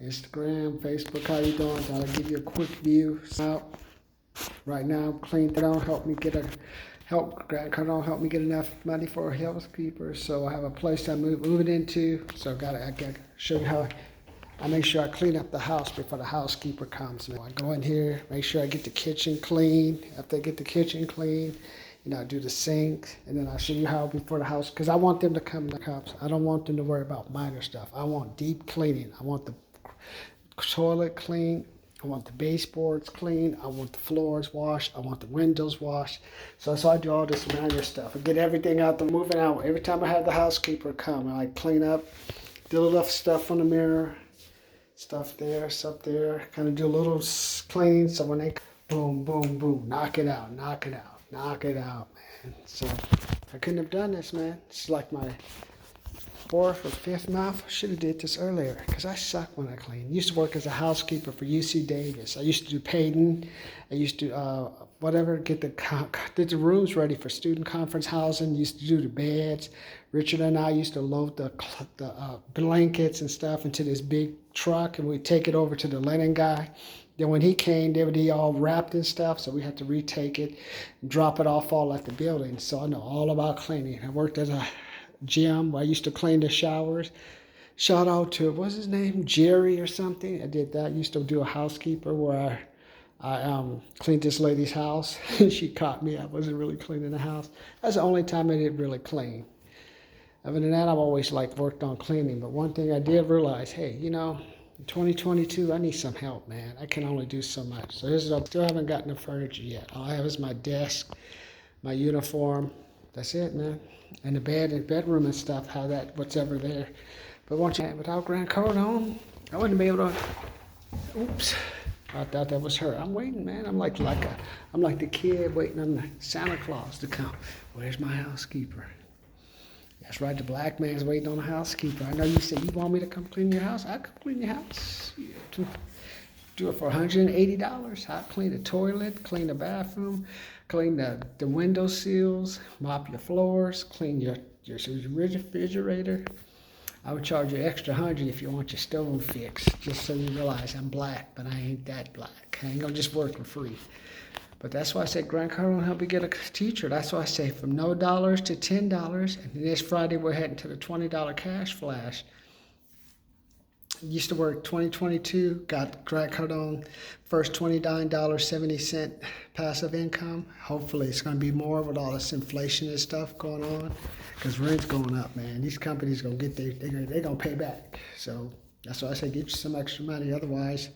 Instagram, Facebook, how you doing? I'll give you a quick view. Out right now, Grant Cardone Grant Cardone help me get enough money for a housekeeper. So I have a place I'm moving into. So I gotta show you how I make sure I clean up the house before the housekeeper comes. I go in here, make sure I get the kitchen clean. After I get the kitchen clean, I do the sink, and then I'll show you how before the house, because I want them to come in the cups. I don't want them to worry about minor stuff. I want deep cleaning. I want the toilet clean. I want the baseboards clean. I want the floors washed. I want the windows washed. So I do all this minor stuff. I get everything out there, moving out. Every time I have the housekeeper come, I clean up, do a little stuff on the mirror, stuff there, stuff there. Kind of do a little cleaning, so when they boom, boom, boom, knock it out, knock it out, knock it out, man. So I couldn't have done this, man. It's like my fourth or fifth month. I should have did this earlier, because I suck when I clean. I used to work as a housekeeper for UC Davis. I used to do painting. I used to get the rooms ready for student conference housing. Used to do the beds. Richard and I used to load the blankets and stuff into this big truck, and we'd take it over to the linen guy. Then when he came, they would be all wrapped and stuff, so we had to retake it and drop it off all at the building. So I know all about cleaning. I worked as a gym where I used to clean the showers. Shout out to, what's his name, Jerry or something. I did that. I used to do a housekeeper where I cleaned this lady's house. She caught me. I wasn't really cleaning the house. That's the only time I didn't really clean. Other than that, I've always worked on cleaning. But one thing I did realize, hey, in 2022, I need some help, man. I can only do so much. So I still haven't gotten the furniture yet. All I have is my desk, my uniform. That's it, man. And the bed and bedroom and stuff, what's ever there. But without Grant Cardone, I wouldn't be able to. Oops, I thought that was her. I'm waiting, man. I'm like the kid waiting on the Santa Claus to come. Where's my housekeeper? That's right, the black man's waiting on a housekeeper. I know you said you want me to come clean your house. I come clean your house. Do it for $180. I clean the toilet, clean the bathroom, clean the window sills, mop your floors, clean your refrigerator. I would charge you extra $100 if you want your stove fixed, just so you realize I'm black, but I ain't that black. I ain't gonna just work for free. But that's why I said Grant Cardone help me get a teacher. That's why I say from no dollars to $10. And this Friday we're heading to the $20 cash flash. Used to work 2022, got Grant Cardone first $29.70 passive income. Hopefully it's going to be more with all this inflation and stuff going on, because rent's going up, man. These companies going to they're going to pay back. So that's why I say get you some extra money. Otherwise,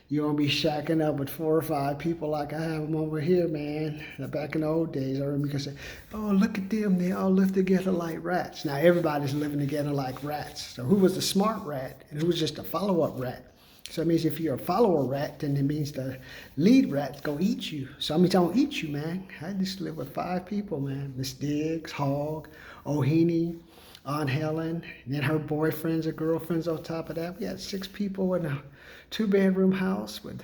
you're going to be shacking up with 4 or 5 people like I have them over here, man. Back in the old days, I remember you could say, oh, look at them. They all live together like rats. Now everybody's living together like rats. So who was the smart rat and who was just a follow-up rat? So it means if you're a follower rat, then it means the lead rat's going to eat you. So I mean, I don't eat you, man. I just live with 5 people, man. Miss Diggs, Hogg, O'Heaney, Aunt Helen, and then her boyfriends or girlfriends on top of that. We had 6 people in a 2-bedroom house with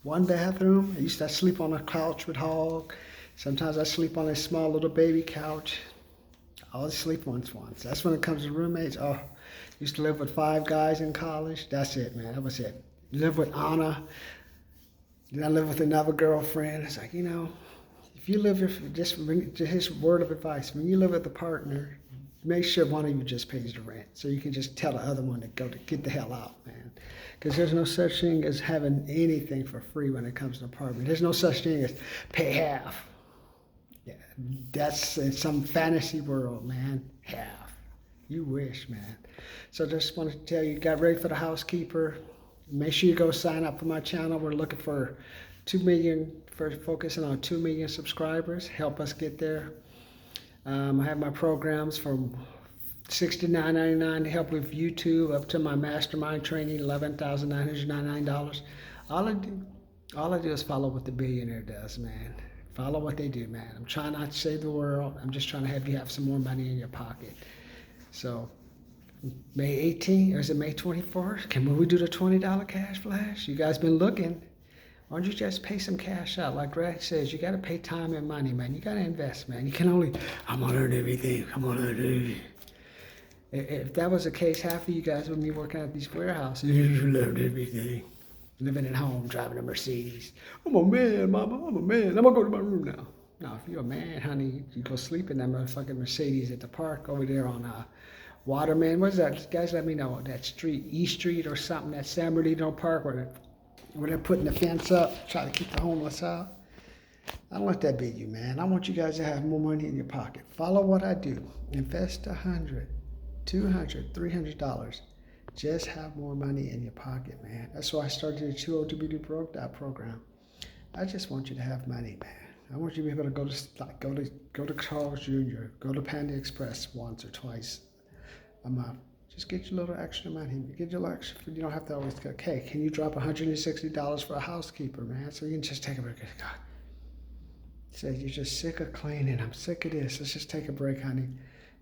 1 bathroom. I used to sleep on a couch with Hogg. Sometimes I sleep on a small little baby couch. I always sleep once. That's when it comes to roommates. Oh, used to live with 5 guys in college. That's it, man. That was it. Live with Anna. Then I live with another girlfriend. It's like, if you live with, just his word of advice, when you live with a partner, make sure one of you just pays the rent, so you can just tell the other one to get the hell out, man. Because there's no such thing as having anything for free when it comes to an apartment. There's no such thing as pay half. Yeah, that's in some fantasy world, man. Half. You wish, man. So just want to tell you, got ready for the housekeeper. Make sure you go sign up for my channel. We're looking for 2 million, focusing on 2 million subscribers. Help us get there. I have my programs from $69.99 to help with YouTube up to my mastermind training, $11,999. All I do is follow what the billionaire does, man. Follow what they do, man. I'm trying not to save the world. I'm just trying to have you have some more money in your pocket. So May 18th, or is it May 24th? Can we do the $20 cash flash? You guys been looking. Why don't you just pay some cash out? Like Greg says, you got to pay time and money, man. You got to invest, man. You can only, I'm going to earn everything. I'm going to earn everything. If that was the case, half of you guys would be working at these warehouses. You loved everything. Living at home, driving a Mercedes. I'm a man, mama, I'm a man. I'm gonna go to my room now. No, if you're a man, honey, you go sleep in that motherfucking Mercedes at the park over there on Waterman. What's that? Guys, let me know. That street, E Street or something, that San Bernardino Park where they're putting the fence up, trying to keep the homeless out. I don't let that be you, man. I want you guys to have more money in your pocket. Follow what I do. Invest $100, $200, $300. Just have more money in your pocket, man. That's why I started the Too Old to Be Broke program. I just want you to have money, man. I want you to be able to go to Carl's Jr., go to Panda Express once or twice a month. Just get your little extra money. Get your little extra. You don't have to always go, okay, can you drop $160 for a housekeeper, man? So you can just take a break. God. Say, you're just sick of cleaning. I'm sick of this. Let's just take a break, honey.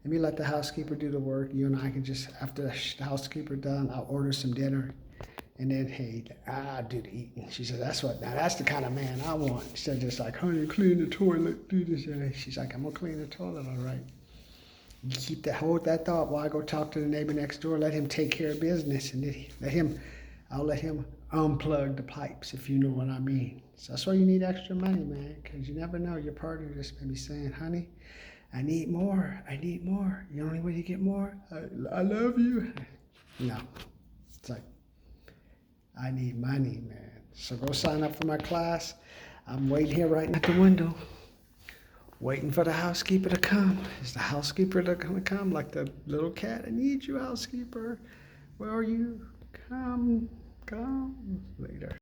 Let me let the housekeeper do the work. You and I can just, after the housekeeper done, I'll order some dinner. And then, hey, I'll do the eating. She said, now that's the kind of man I want. She said, just like, honey, clean the toilet, do this. And she's like, I'm going to clean the toilet, all right. You hold that thought while I go talk to the neighbor next door. Let him take care of business. And then I'll let him unplug the pipes, if you know what I mean. So that's why you need extra money, man, because you never know. Your partner just may be saying, honey, I need more. I need more. The only way to get more, I love you. No. It's like, I need money, man. So go sign up for my class. I'm waiting here right at the window, waiting for the housekeeper to come. Is the housekeeper going to come like the little cat? I need you, housekeeper. Where are you? Come later.